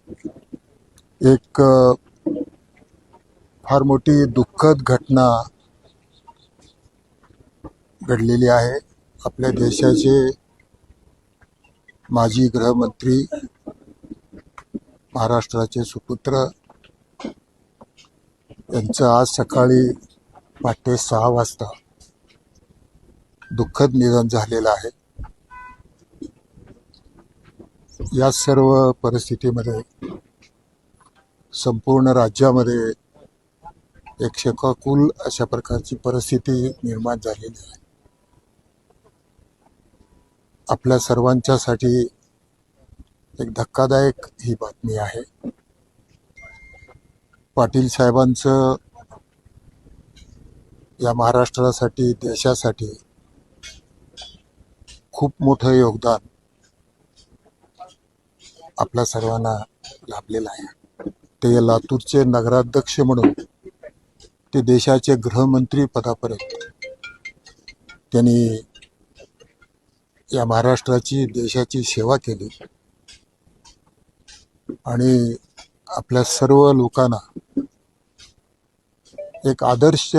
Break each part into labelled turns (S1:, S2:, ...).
S1: एक फार मोठी दुःखद घटना घडलेली आहे। आपल्या देशाचे माजी गृहमंत्री, महाराष्ट्राचे सुपुत्र यांचं आज सकाळी पहाटे 6 वाजता दुःखद निधन झालेलं आहे। या सर्व परिस्थितीमध्ये संपूर्ण राज्यामध्ये एक शोकाकुल अशा प्रकारची परिस्थिती निर्माण झालेली आहे। आपल्या सर्वांच्यासाठी एक धक्कादायक ही बातमी आहे। पाटील साहेबांचं या महाराष्ट्रासाठी, देशासाठी खूप मोठं योगदान आपल्या सर्वांना लाभलेलं आहे। ते लातूरचे नगराध्यक्ष म्हणून ते देशाचे गृहमंत्री पदापर्यंत त्यांनी या महाराष्ट्राची, देशाची सेवा केली आणि आपल्या सर्व लोकांना एक आदर्श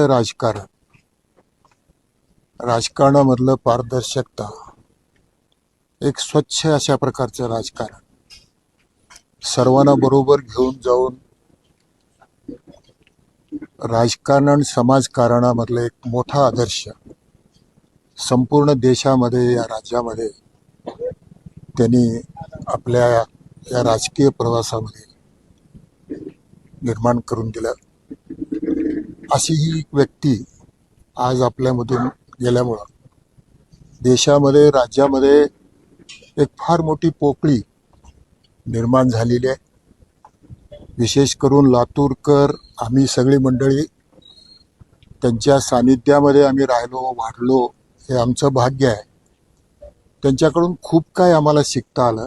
S1: राजकारणामधलं पारदर्शकता, एक स्वच्छ अशा प्रकारचं राजकारण, सर्वांना बरोबर घेऊन जाऊन राजकारण समाजकारणामधलं एक मोठा आदर्श संपूर्ण देशामध्ये, या राज्यामध्ये त्यांनी आपल्या या राजकीय प्रवासामध्ये निर्माण करून दिलं। अशी ही व्यक्ती आज आपल्यामधून गेल्यामुळं देशामध्ये, राज्यामध्ये एक फार मोठी पोकळी निर्माण झालेली आहे। विशेष करून लातूरकर, आम्ही सगळी मंडळी त्यांच्या सानिध्यामध्ये आम्ही राहिलो, वाढलो, हे आमचं भाग्य आहे। त्यांच्याकडून खूप काय आम्हाला शिकता आलं।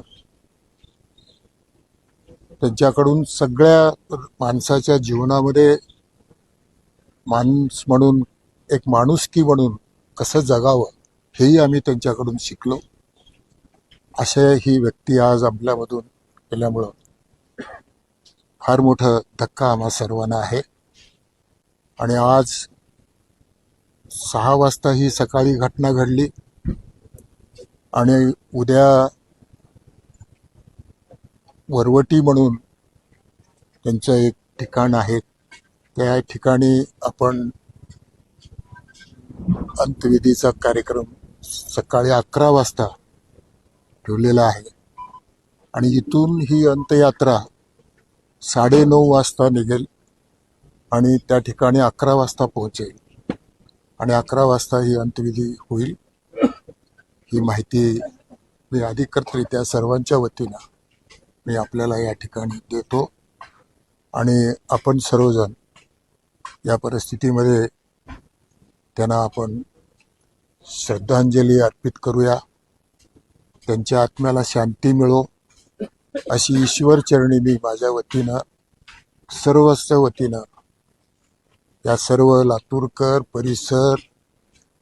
S1: त्यांच्याकडून सगळ्या माणसाच्या जीवनामध्ये माणूस म्हणून, एक माणुसकी म्हणून कसं जगावं हेही आम्ही त्यांच्याकडून शिकलो। अशा ही व्यक्ती आज आपल्यामधून गेल्यामुळं फार मोठं धक्का आम्हा सर्वांना आहे। आणि आज 6 वाजता ही सकाळी घटना घडली आणि उद्या वरवटी म्हणून त्यांचं एक ठिकाण आहे, त्या ठिकाणी आपण अंत्यविधीचा कार्यक्रम सकाळी 11 वाजता ठेवलेला आहे। आणि इथून ही अंत्ययात्रा 9:30 वाजता निघेल आणि त्या ठिकाणी 11 वाजता पोहोचेल आणि 11 वाजता ही अंत्यविधी होईल। ही माहिती मी अधिकृतरित्या सर्वांच्या वतीनं मी आपल्याला या ठिकाणी देतो आणि आपण सर्वजण या परिस्थितीमध्ये त्यांना आपण श्रद्धांजली अर्पित करूया। त्यांच्या आत्म्याला शांती मिळो अशी ईश्वर चरणी मी माझ्या वतीनं, सर्वस्व वतीनं, या सर्व लातूरकर परिसर,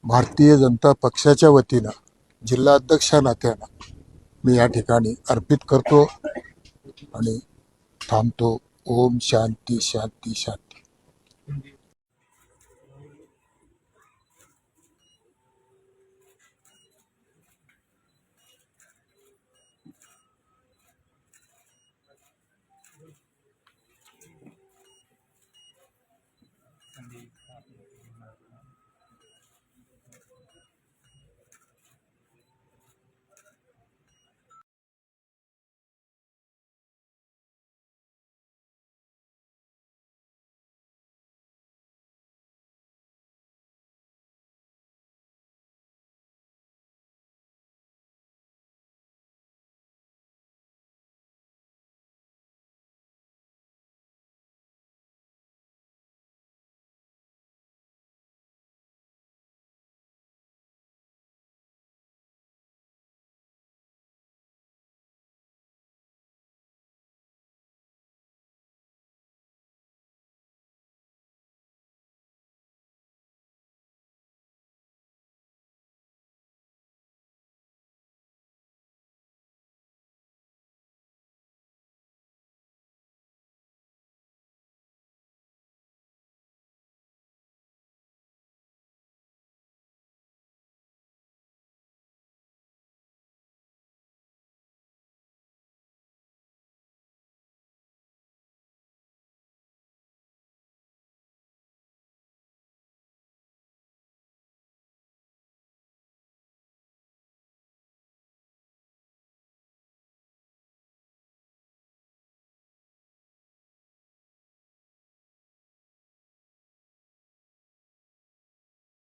S1: भारतीय जनता पक्षाच्या वतीनं, जिल्हाध्यक्षा नात्यानं मी या ठिकाणी अर्पित करतो आणि थांबतो। ओम शांती शांती शांती।